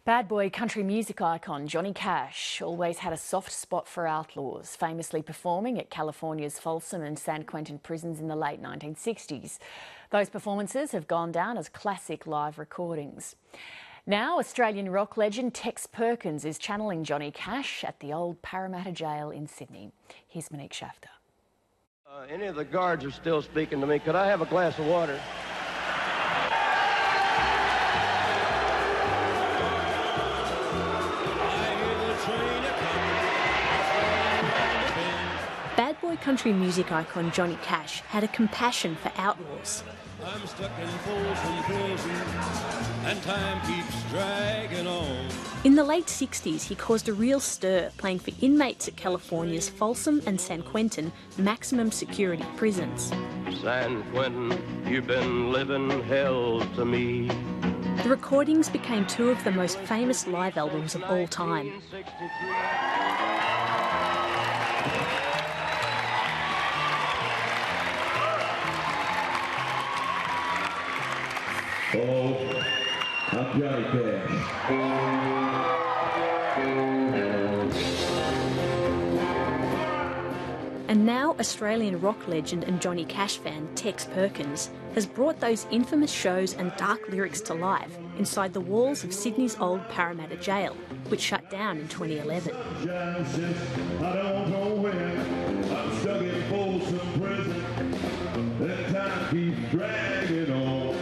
Bad boy country music icon Johnny Cash always had a soft spot for outlaws, famously performing at California's Folsom and San Quentin prisons in the late 1960s. Those performances have gone down as classic live recordings. Now, Australian rock legend Tex Perkins is channeling Johnny Cash at the old Parramatta jail in Sydney. Here's Monique Shafter. Any of the guards are still speaking to me. Could I have a glass of water? Bad boy country music icon Johnny Cash had a compassion for outlaws. I'm stuck in Folsom prison, and time keeps dragging on. In the late 60s, he caused a real stir playing for inmates at California's Folsom and San Quentin maximum security prisons. San Quentin, you've been living hell to me. The recordings became two of the most famous live albums of all time. Hello, I'm Johnny Cash. And now Australian rock legend and Johnny Cash fan Tex Perkins has brought those infamous shows and dark lyrics to life inside the walls of Sydney's old Parramatta jail, which shut down in 2011. I don't know when I'm stuck in Folsom prison, and time keeps dragging on.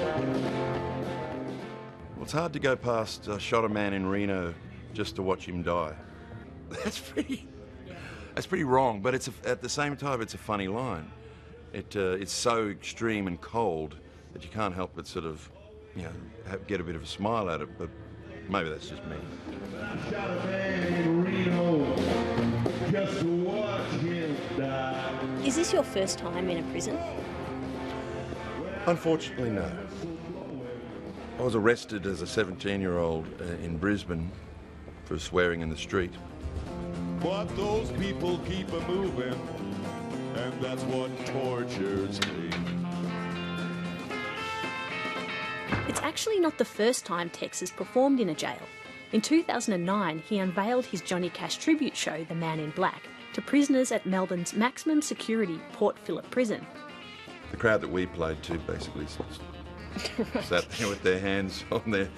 Well, it's hard to go past shot a man in Reno just to watch him die. That's pretty wrong, but at the same time, it's a funny line. It's so extreme and cold that you can't help but sort of, get a bit of a smile at it, but maybe that's just me. I shot a man in Reno just to watch him die. Is this your first time in a prison? Unfortunately, no. I was arrested as a 17-year-old in Brisbane for swearing in the street. But those people keep a moving, and that's what tortures me. It's actually not the first time Tex has performed in a jail. In 2009, he unveiled his Johnny Cash tribute show, The Man in Black, to prisoners at Melbourne's maximum security Port Phillip prison. The crowd that we played to basically sat there with their hands on their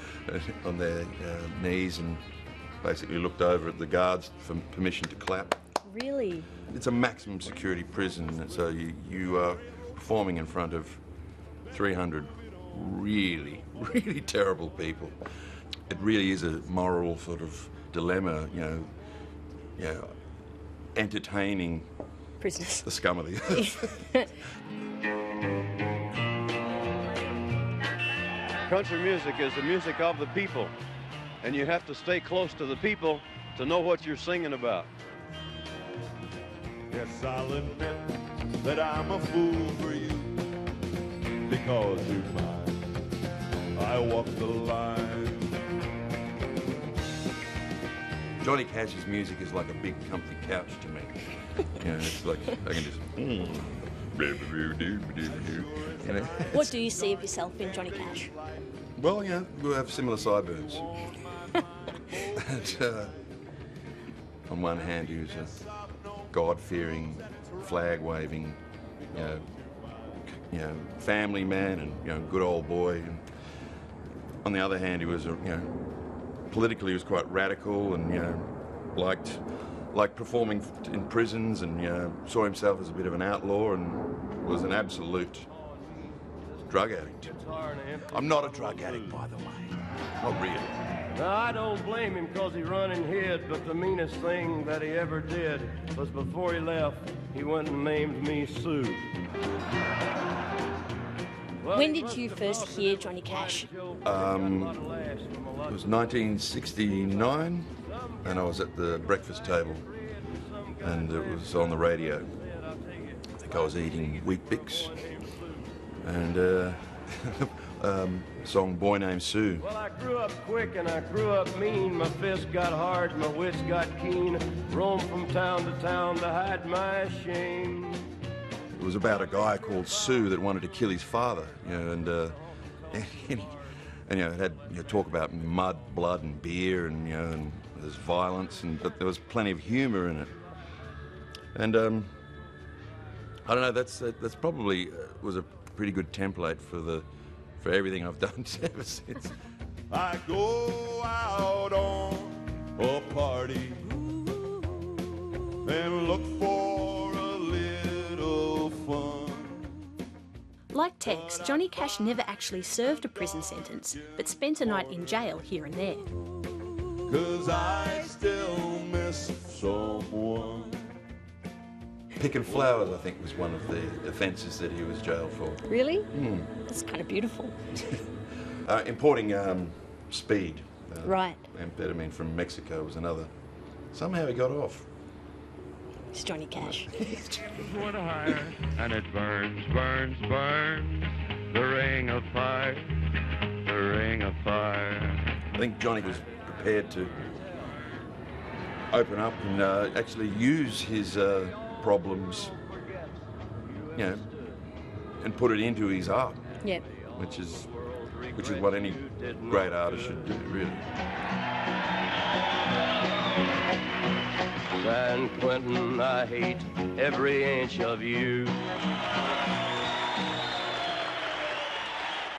knees and basically looked over at the guards for permission to clap. Really? It's a maximum security prison, so you are performing in front of 300 really, really terrible people. It really is a moral sort of dilemma, entertaining prisoners, the scum of the earth. Country music is the music of the people, and you have to stay close to the people to know what you're singing about. Yes, I'll admit that I'm a fool for you, because you're mine. I walk the line. Johnny Cash's music is like a big comfy couch to me. It's like I can just. What do you see of yourself in Johnny Cash? Well, we have similar sideburns. On one hand, he was a God-fearing, flag-waving, family man and good old boy. And on the other hand, he was politically he was quite radical and liked performing in prisons and saw himself as a bit of an outlaw and was an absolute drug addict. I'm not a drug addict, by the way. Not really. Now, I don't blame him because he run and hid, but the meanest thing that he ever did was before he left, he went and named me Sue. When did you first hear Johnny Cash? It was 1969, and I was at the breakfast table, and it was on the radio. I think I was eating Wheat Bix, and song Boy Named Sue. Well, I grew up quick and I grew up mean. My fists got hard, my wits got keen. Roamed from town to town to hide my shame. It was about a guy called Sue that wanted to kill his father, and And it had talk about mud, blood, and beer, and and there's violence, but there was plenty of humour in it. And I don't know. That's probably was a pretty good template for everything I've done ever since. I go out on a party and look for a little fun. Like Tex, Johnny Cash never actually served a prison sentence, but spent a night in jail here and there. 'Cause I still miss someone. Picking flowers, I think, was one of the offences that he was jailed for. Really? That's kind of beautiful. Importing speed. Right. Amphetamine from Mexico was another. Somehow he got off. It's Johnny Cash. One higher, and it burns, burns, burns. The ring of fire, the ring of fire. I think Johnny was prepared to open up and actually use his problems, and put it into his art. Yep. Which is what any great artist should do, really. San Quentin, I hate every inch of you.